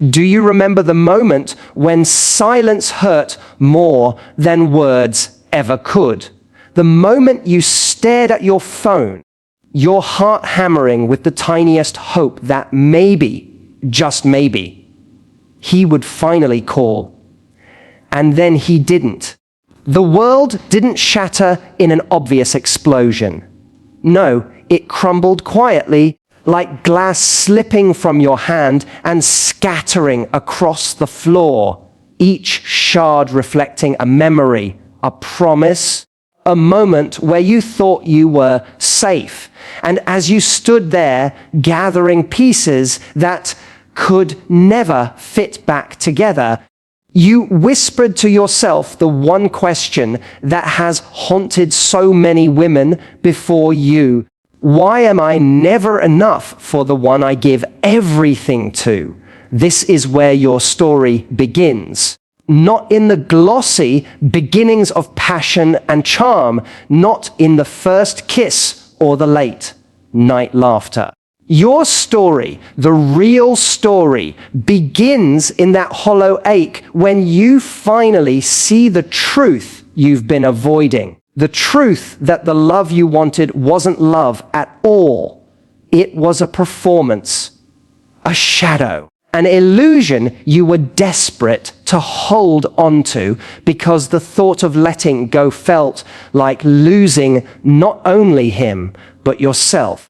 Do you remember the moment when silence hurt more than words ever could? The moment you stared at your phone, your heart hammering with the tiniest hope that maybe, just maybe, he would finally call. And then he didn't. The world didn't shatter in an obvious explosion. No, it crumbled quietly, like glass slipping from your hand and scattering across the floor, each shard reflecting a memory, a promise, a moment where you thought you were safe. And as you stood there gathering pieces that could never fit back together, you whispered to yourself the one question that has haunted so many women before you. Why am I never enough for the one I give everything to? This is where your story begins. Not in the glossy beginnings of passion and charm, not in the first kiss or the late night laughter. Your story, the real story, begins in that hollow ache when you finally see the truth you've been avoiding. The truth that the love you wanted wasn't love at all. It was a performance, a shadow, an illusion you were desperate to hold onto because the thought of letting go felt like losing not only him, but yourself.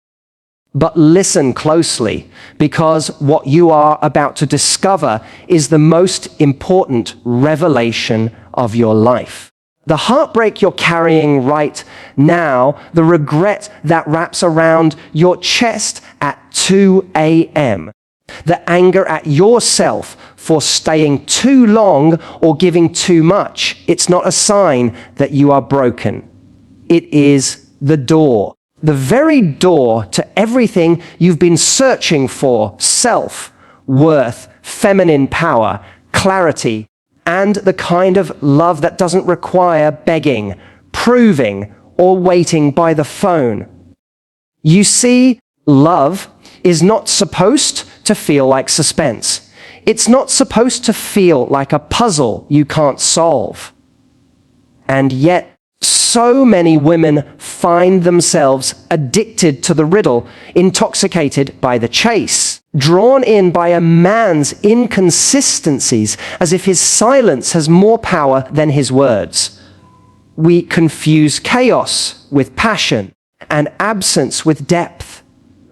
But listen closely, because what you are about to discover is the most important revelation of your life. The heartbreak you're carrying right now, the regret that wraps around your chest at 2 a.m., the anger at yourself for staying too long or giving too much, it's not a sign that you are broken. It is the door. The very door to everything you've been searching for: self, worth, feminine power, clarity, and the kind of love that doesn't require begging, proving, or waiting by the phone. You see, love is not supposed to feel like suspense. It's not supposed to feel like a puzzle you can't solve. And yet, so many women find themselves addicted to the riddle, intoxicated by the chase, drawn in by a man's inconsistencies, as if his silence has more power than his words. We confuse chaos with passion and absence with depth.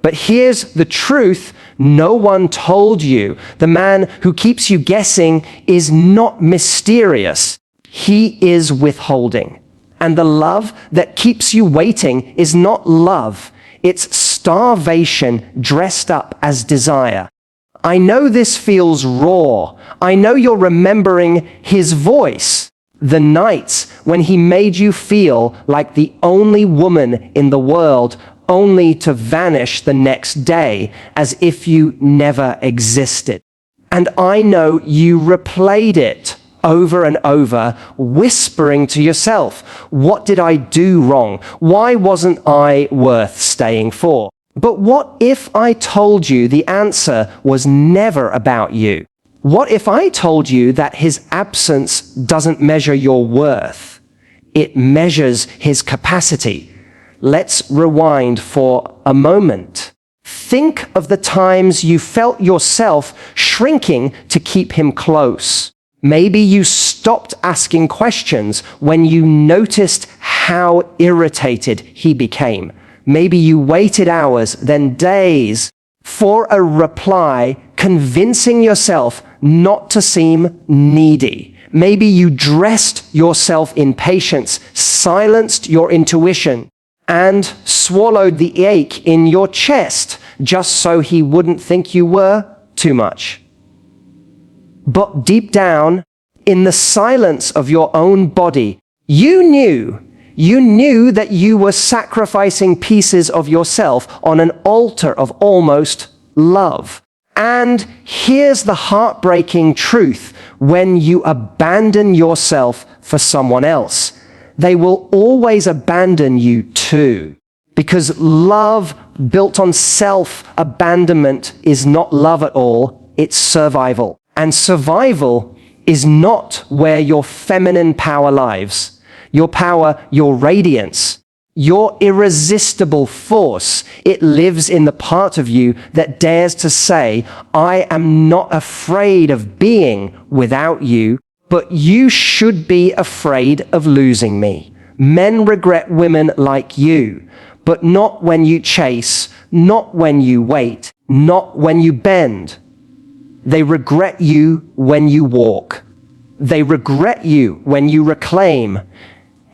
But here's the truth no one told you. The man who keeps you guessing is not mysterious. He is withholding. And the love that keeps you waiting is not love. It's starvation dressed up as desire. I know this feels raw. I know you're remembering his voice. The nights when he made you feel like the only woman in the world, only to vanish the next day as if you never existed. And I know you replayed it over and over, whispering to yourself, what did I do wrong? Why wasn't I worth staying for? But what if I told you the answer was never about you? What if I told you that his absence doesn't measure your worth? It measures his capacity. Let's rewind for a moment. Think of the times you felt yourself shrinking to keep him close. Maybe you stopped asking questions when you noticed how irritated he became. Maybe you waited hours, then days, for a reply, convincing yourself not to seem needy. Maybe you dressed yourself in patience, silenced your intuition, and swallowed the ache in your chest just so he wouldn't think you were too much. But deep down, in the silence of your own body, you knew that you were sacrificing pieces of yourself on an altar of almost love. And here's the heartbreaking truth: when you abandon yourself for someone else, they will always abandon you too. Because love built on self-abandonment is not love at all. it's survival. And survival is not where your feminine power lives. Your power, your radiance, your irresistible force, it lives in the part of you that dares to say, I am not afraid of being without you, but you should be afraid of losing me. Men regret women like you, but not when you chase, not when you wait, not when you bend. They regret you when you walk. They regret you when you reclaim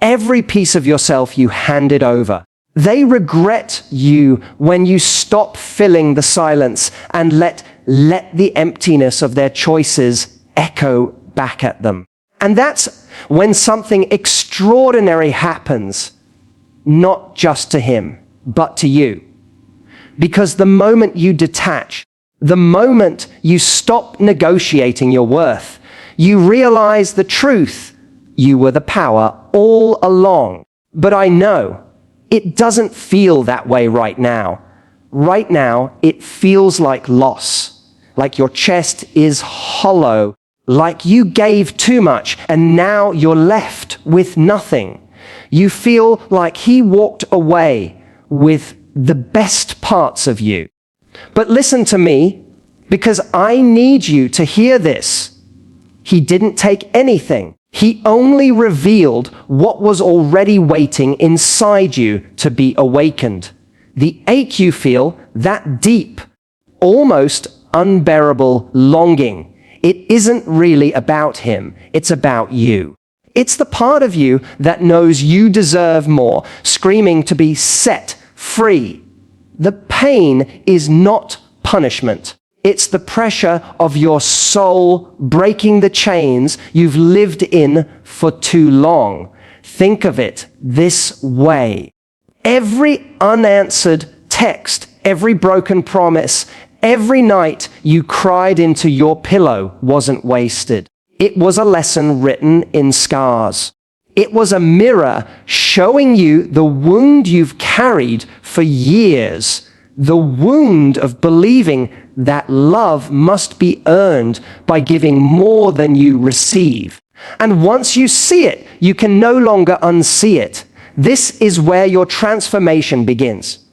every piece of yourself you handed over. They regret you when you stop filling the silence and let the emptiness of their choices echo back at them. And that's when something extraordinary happens, not just to him, but to you. Because the moment you detach, the moment you stop negotiating your worth, you realize the truth. You were the power all along. But I know it doesn't feel that way right now. Right now, it feels like loss, like your chest is hollow, like you gave too much and now you're left with nothing. You feel like he walked away with the best parts of you. But listen to me, because I need you to hear this. He didn't take anything. He only revealed what was already waiting inside you to be awakened. The ache you feel, that deep, almost unbearable longing, it isn't really about him, it's about you. It's the part of you that knows you deserve more, screaming to be set free. The pain is not punishment. It's the pressure of your soul breaking the chains you've lived in for too long. Think of it this way. Every unanswered text, every broken promise, every night you cried into your pillow wasn't wasted. It was a lesson written in scars. It was a mirror showing you the wound you've carried for years, the wound of believing that love must be earned by giving more than you receive. And once you see it, you can no longer unsee it. This is where your transformation begins.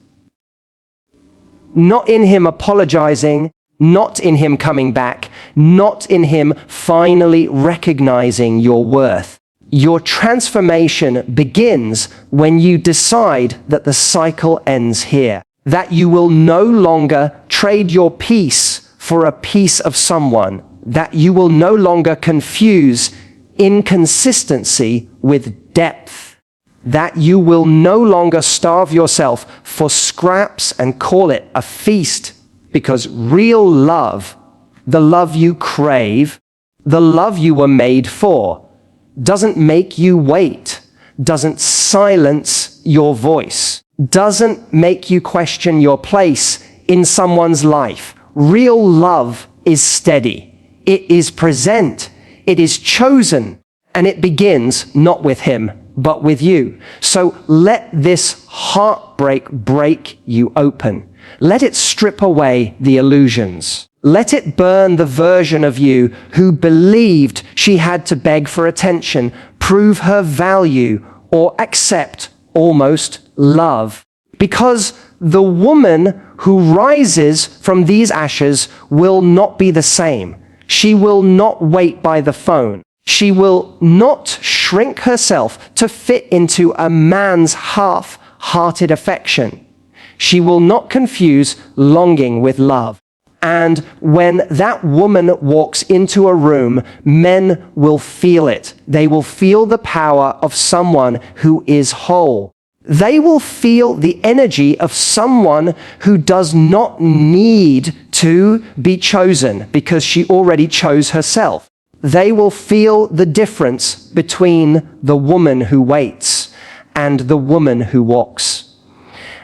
Not in him apologizing, not in him coming back, not in him finally recognizing your worth. Your transformation begins when you decide that the cycle ends here, that you will no longer trade your peace for a piece of someone, that you will no longer confuse inconsistency with depth, that you will no longer starve yourself for scraps and call it a feast, because real love, the love you crave, the love you were made for, doesn't make you wait, doesn't silence your voice, doesn't make you question your place in someone's life. Real love is steady. It is present. It is chosen. And it begins not with him, but with you. So let this heartbreak break you open. Let it strip away the illusions. Let it burn the version of you who believed she had to beg for attention, prove her value, or accept almost love. Because the woman who rises from these ashes will not be the same. She will not wait by the phone. She will not shrink herself to fit into a man's half-hearted affection. She will not confuse longing with love. And when that woman walks into a room, men will feel it. They will feel the power of someone who is whole. They will feel the energy of someone who does not need to be chosen because she already chose herself. They will feel the difference between the woman who waits and the woman who walks.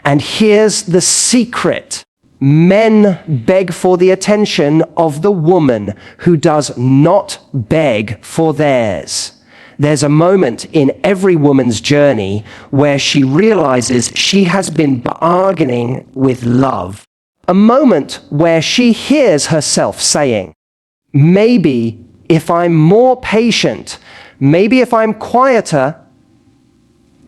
And here's the secret. Men beg for the attention of the woman who does not beg for theirs. There's a moment in every woman's journey where she realizes she has been bargaining with love, A moment where she hears herself saying, maybe if I'm more patient, maybe if I'm quieter,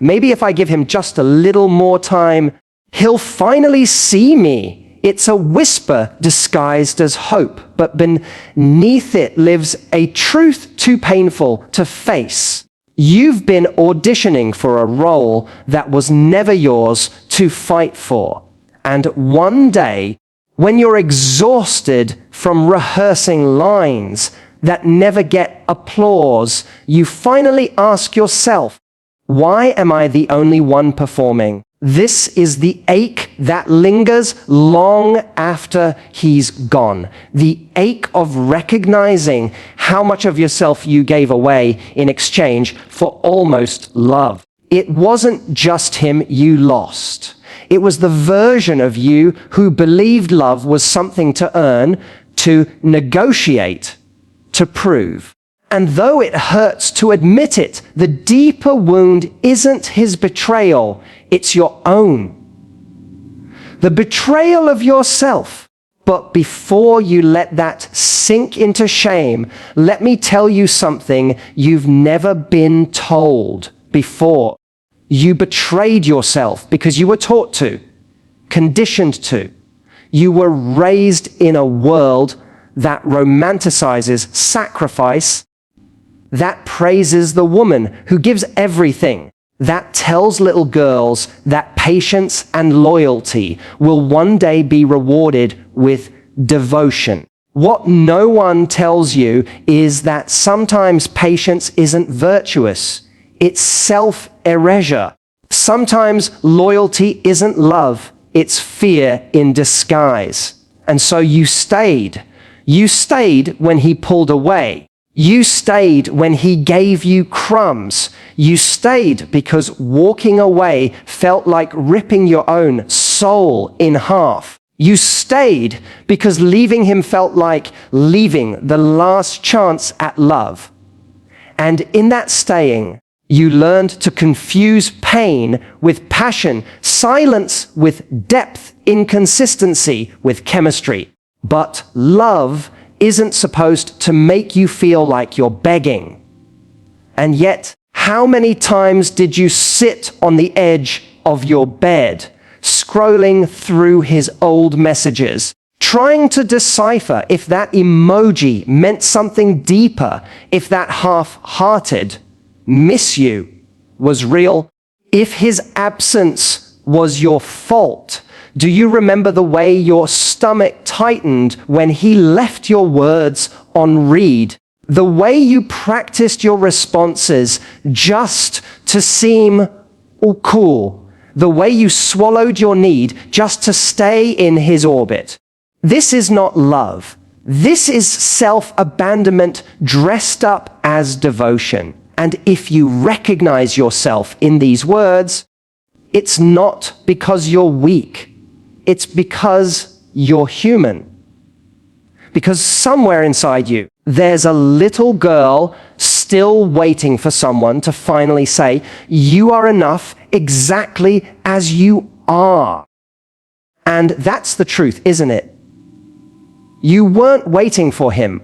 maybe if I give him just a little more time, he'll finally see me. It's a whisper disguised as hope, but beneath it lives a truth too painful to face. You've been auditioning for a role that was never yours to fight for. And one day, when you're exhausted from rehearsing lines that never get applause, you finally ask yourself, why am I the only one performing? This is the ache that lingers long after he's gone. The ache of recognizing how much of yourself you gave away in exchange for almost love. It wasn't just him you lost. It was the version of you who believed love was something to earn, to negotiate, to prove. And though it hurts to admit it, the deeper wound isn't his betrayal, it's your own. The betrayal of yourself. But before you let that sink into shame, let me tell you something you've never been told before. You betrayed yourself because you were taught to, conditioned to. You were raised in a world that romanticizes sacrifice, that praises the woman who gives everything, that tells little girls that patience and loyalty will one day be rewarded with devotion. What no one tells you is that sometimes patience isn't virtuous. It's self-erasure. Sometimes loyalty isn't love. It's fear in disguise. And so you stayed. You stayed when he pulled away. You stayed when he gave you crumbs. You stayed because walking away felt like ripping your own soul in half. You stayed because leaving him felt like leaving the last chance at love. And in that staying, you learned to confuse pain with passion, silence with depth, inconsistency with chemistry. But love isn't supposed to make you feel like you're begging. And yet, how many times did you sit on the edge of your bed, scrolling through his old messages, trying to decipher if that emoji meant something deeper, if that half-hearted miss you was real, if his absence was your fault? Do you remember the way your stomach tightened when he left your words on read? The way you practiced your responses just to seem cool? The way you swallowed your need just to stay in his orbit? This is not love. This is self-abandonment dressed up as devotion. And if you recognize yourself in these words, it's not because you're weak. It's because you're human. Because somewhere inside you, there's a little girl still waiting for someone to finally say, you are enough exactly as you are. And that's the truth, isn't it? You weren't waiting for him.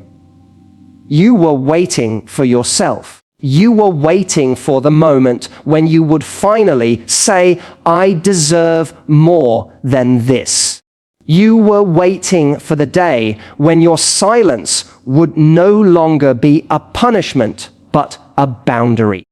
You were waiting for yourself. You were waiting for the moment when you would finally say, I deserve more than this. You were waiting for the day when your silence would no longer be a punishment, but a boundary.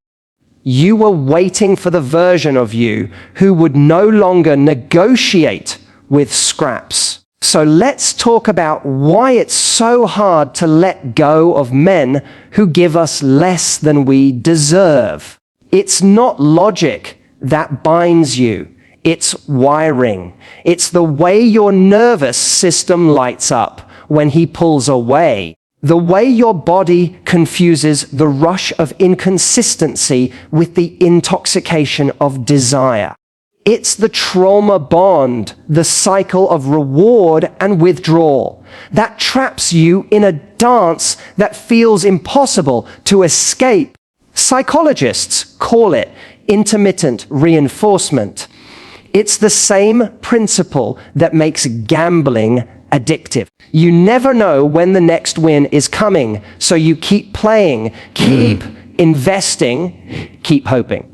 You were waiting for the version of you who would no longer negotiate with scraps. So let's talk about why it's so hard to let go of men who give us less than we deserve. It's not logic that binds you. It's wiring. It's the way your nervous system lights up when he pulls away. The way your body confuses the rush of inconsistency with the intoxication of desire. It's the trauma bond, the cycle of reward and withdrawal, that traps you in a dance that feels impossible to escape. Psychologists call it intermittent reinforcement. It's the same principle that makes gambling addictive. You never know when the next win is coming, so you keep playing, keep investing, keep hoping.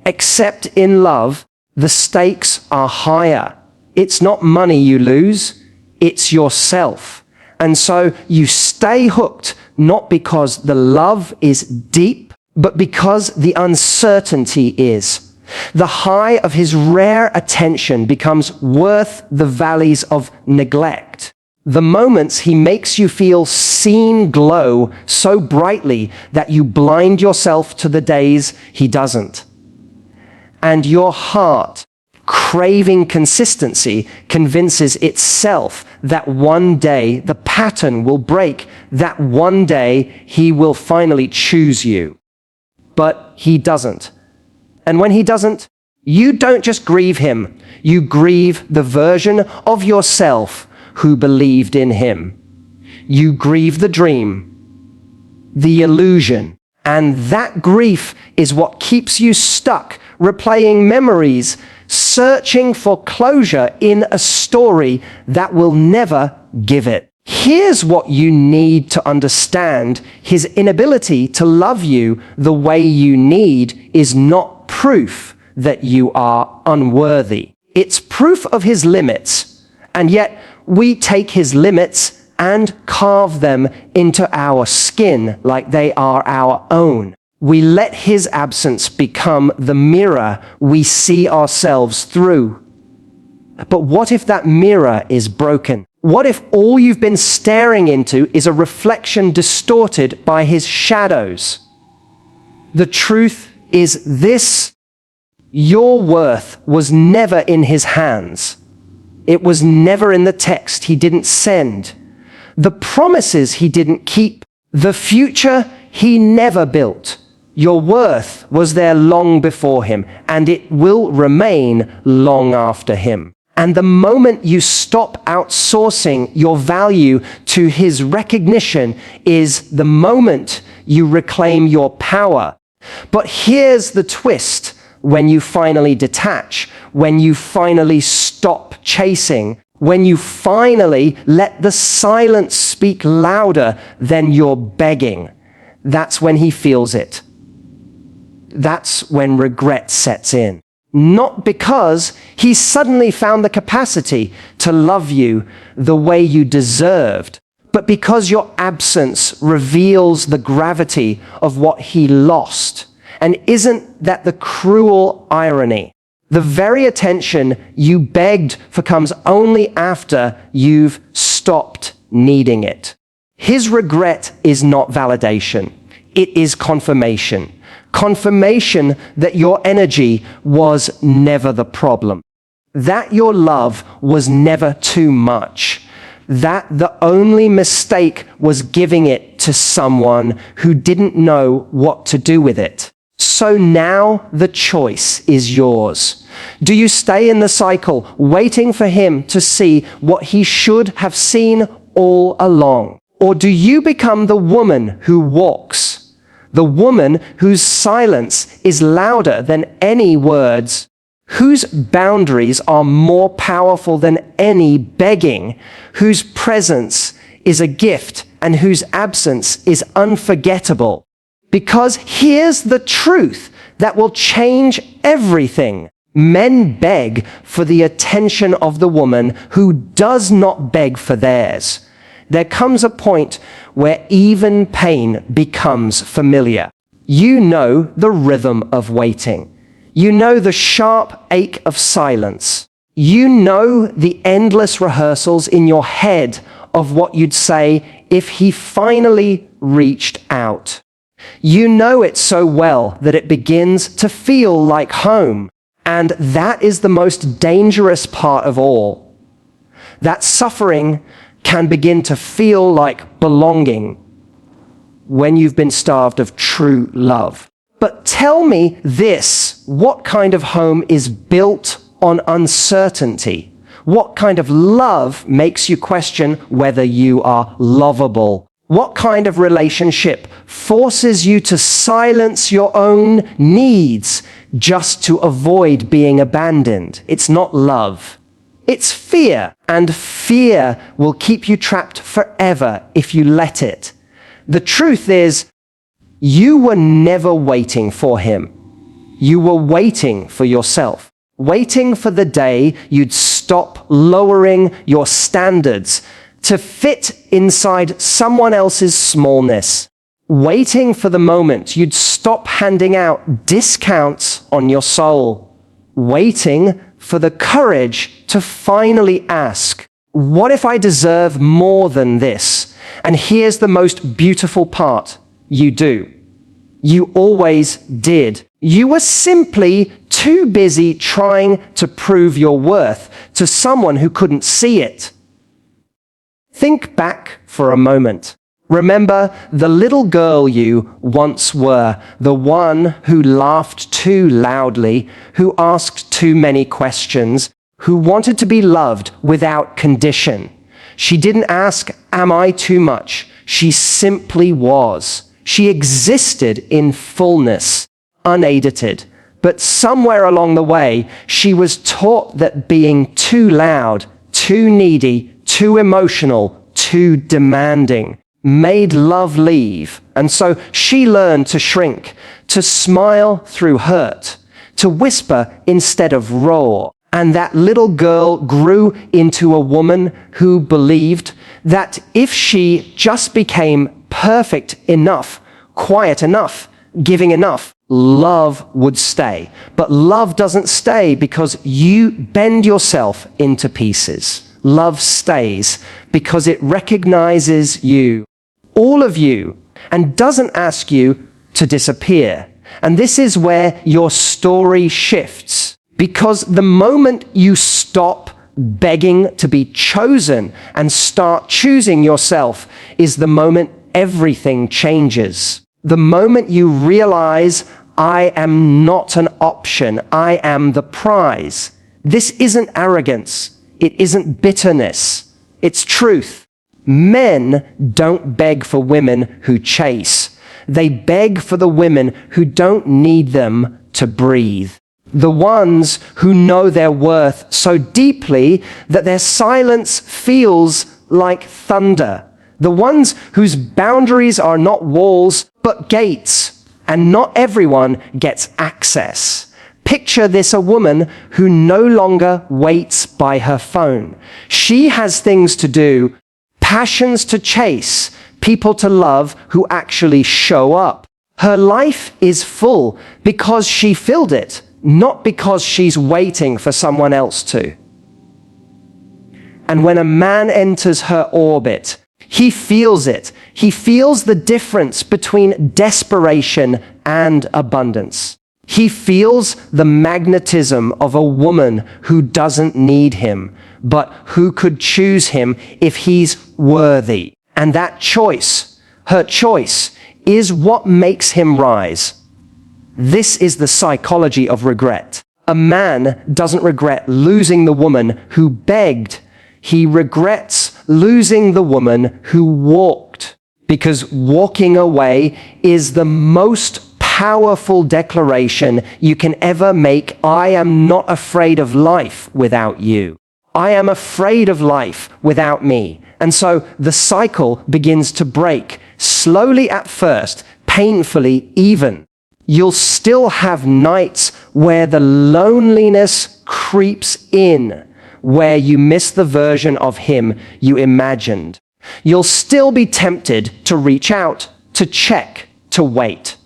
Except in love, the stakes are higher. It's not money you lose, it's yourself. And so you stay hooked, not because the love is deep, but because the uncertainty is. The high of his rare attention becomes worth the valleys of neglect. The moments he makes you feel seen glow so brightly that you blind yourself to the days he doesn't. And your heart, craving consistency, convinces itself that one day the pattern will break, that one day he will finally choose you. But he doesn't. And when he doesn't, you don't just grieve him, you grieve the version of yourself who believed in him. You grieve the dream, the illusion, and that grief is what keeps you stuck, replaying memories, searching for closure in a story that will never give it. Here's what you need to understand. His inability to love you the way you need is not proof that you are unworthy. It's proof of his limits, and yet we take his limits and carve them into our skin like they are our own. We let his absence become the mirror we see ourselves through. But what if that mirror is broken? What if all you've been staring into is a reflection distorted by his shadows? The truth is this: your worth was never in his hands. It was never in the text he didn't send, the promises he didn't keep, the future he never built. Your worth was there long before him, and it will remain long after him. And the moment you stop outsourcing your value to his recognition is the moment you reclaim your power. But here's the twist: when you finally detach, when you finally stop chasing, when you finally let the silence speak louder than your begging, that's when he feels it. That's when regret sets in. Not because he suddenly found the capacity to love you the way you deserved, but because your absence reveals the gravity of what he lost. And isn't that the cruel irony? The very attention you begged for comes only after you've stopped needing it. His regret is not validation. It is confirmation. Confirmation that your energy was never the problem. That your love was never too much. That the only mistake was giving it to someone who didn't know what to do with it. So now the choice is yours. Do you stay in the cycle, waiting for him to see what he should have seen all along? Or do you become the woman who walks, the woman whose silence is louder than any words, whose boundaries are more powerful than any begging, whose presence is a gift and whose absence is unforgettable? Because here's the truth that will change everything. Men beg for the attention of the woman who does not beg for theirs. There comes a point where even pain becomes familiar. You know the rhythm of waiting. You know the sharp ache of silence. You know the endless rehearsals in your head of what you'd say if he finally reached out. You know it so well that it begins to feel like home. And that is the most dangerous part of all. That suffering can begin to feel like belonging when you've been starved of true love. But tell me this: what kind of home is built on uncertainty? What kind of love makes you question whether you are lovable? What kind of relationship forces you to silence your own needs, just to avoid being abandoned. It's not love. It's fear, and fear will keep you trapped forever if you let it. The truth is, you were never waiting for him. You were waiting for yourself, waiting for the day you'd stop lowering your standards to fit inside someone else's smallness, waiting for the moment you'd stop handing out discounts on your soul, waiting for the courage to finally ask, what if I deserve more than this? And here's the most beautiful part. You do. You always did. You were simply too busy trying to prove your worth to someone who couldn't see it. Think back for a moment. Remember the little girl you once were, the one who laughed too loudly, who asked too many questions, who wanted to be loved without condition. She didn't ask, am I too much? She simply was. She existed in fullness, unedited. But somewhere along the way, she was taught that being too loud, too needy, too emotional, too demanding made love leave. And so she learned to shrink, to smile through hurt, to whisper instead of roar. And that little girl grew into a woman who believed that if she just became perfect enough, quiet enough, giving enough, love would stay. But love doesn't stay because you bend yourself into pieces. Love stays because it recognizes you, all of you, and doesn't ask you to disappear. And this is where your story shifts. Because the moment you stop begging to be chosen and start choosing yourself is the moment everything changes. The moment you realize, I am not an option, I am the prize. This isn't arrogance. It isn't bitterness. It's truth. Men don't beg for women who chase. They beg for the women who don't need them to breathe. The ones who know their worth so deeply that their silence feels like thunder. The ones whose boundaries are not walls, but gates. And not everyone gets access. Picture this, a woman who no longer waits by her phone. She has things to do, passions to chase, people to love who actually show up. Her life is full because she filled it, not because she's waiting for someone else to. And when a man enters her orbit, he feels it. He feels the difference between desperation and abundance. He feels the magnetism of a woman who doesn't need him, but who could choose him if he's worthy. And that choice, her choice, is what makes him rise. This is the psychology of regret. A man doesn't regret losing the woman who begged. He regrets losing the woman who walked. Because walking away is the most powerful declaration you can ever make. I am not afraid of life without you. I am afraid of life without me. And so the cycle begins to break, slowly at first, painfully even. You'll still have nights where the loneliness creeps in, where you miss the version of him you imagined. You'll still be tempted to reach out, to check, to wait.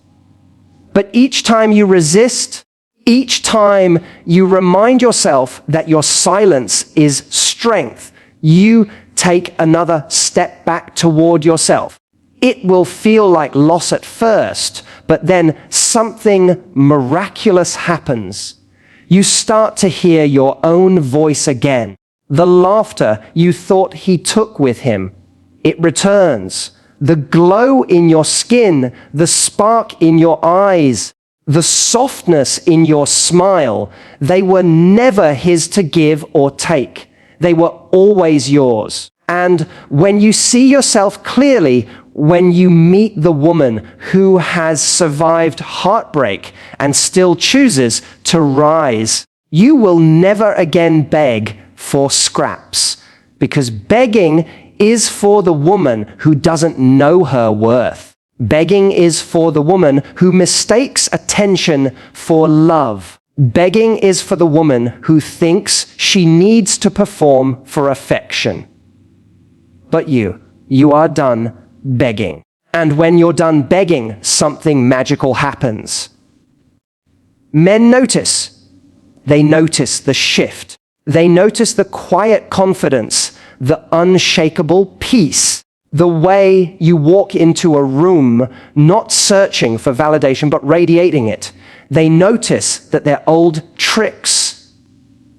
But each time you resist, each time you remind yourself that your silence is strength, you take another step back toward yourself. It will feel like loss at first, but then something miraculous happens. You start to hear your own voice again. The laughter you thought he took with him, it returns. The glow in your skin, the spark in your eyes, the softness in your smile, they were never his to give or take. They were always yours. And when you see yourself clearly, when you meet the woman who has survived heartbreak and still chooses to rise, you will never again beg for scraps, because begging is for the woman who doesn't know her worth. Begging is for the woman who mistakes attention for love. Begging is for the woman who thinks she needs to perform for affection. But you are done begging. And when you're done begging, something magical happens. Men notice. They notice the shift. They notice the quiet confidence, the unshakable peace, the way you walk into a room, not searching for validation, but radiating it. They notice that their old tricks,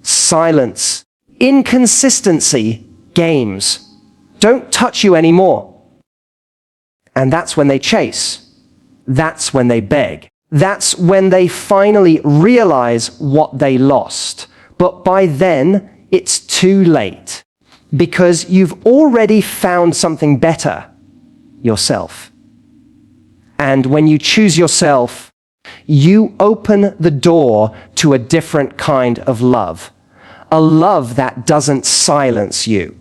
silence, inconsistency, games don't touch you anymore. And that's when they chase. That's when they beg. That's when they finally realize what they lost. But by then, it's too late, because you've already found something better, yourself. And when you choose yourself, you open the door to a different kind of love. A love that doesn't silence you.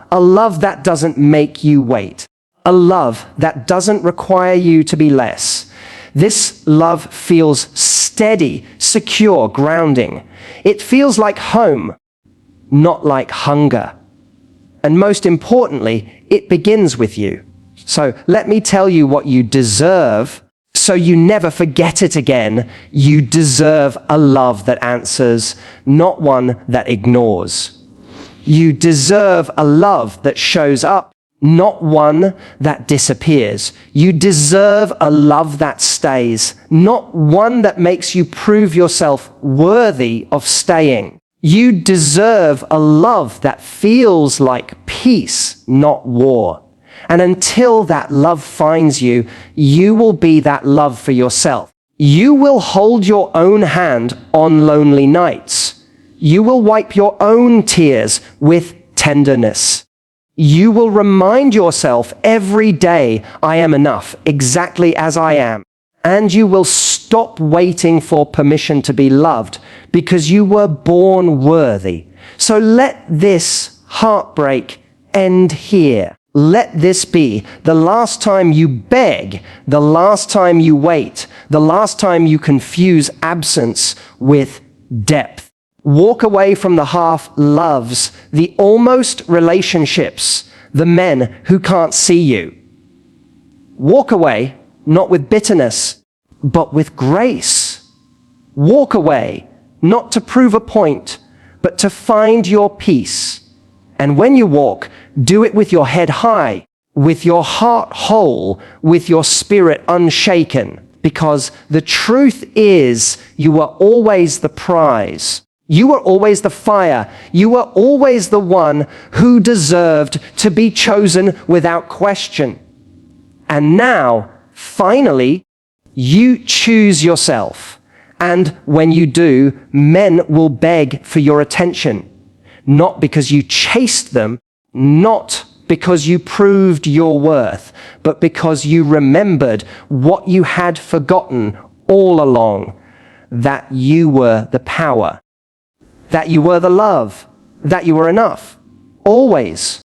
A love that doesn't make you wait. A love that doesn't require you to be less. This love feels steady, secure, grounding. It feels like home, not like hunger. And most importantly, it begins with you. So let me tell you what you deserve, so you never forget it again. You deserve a love that answers, not one that ignores. You deserve a love that shows up, not one that disappears. You deserve a love that stays, not one that makes you prove yourself worthy of staying. You deserve a love that feels like peace, not war. And until that love finds you, you will be that love for yourself. You will hold your own hand on lonely nights. You will wipe your own tears with tenderness. You will remind yourself every day, I am enough, exactly as I am. And you will stop waiting for permission to be loved, because you were born worthy. So let this heartbreak end here. Let this be the last time you beg, the last time you wait, the last time you confuse absence with depth. Walk away from the half-loves, the almost relationships, the men who can't see you. Walk away, not with bitterness, but with grace. Walk away, not to prove a point, but to find your peace. And when you walk, do it with your head high, with your heart whole, with your spirit unshaken, because the truth is you are always the prize. You were always the fire. You were always the one who deserved to be chosen without question. And now, finally, you choose yourself. And when you do, men will beg for your attention. Not because you chased them, not because you proved your worth, but because you remembered what you had forgotten all along, that you were the power. That you were the love, that you were enough, always.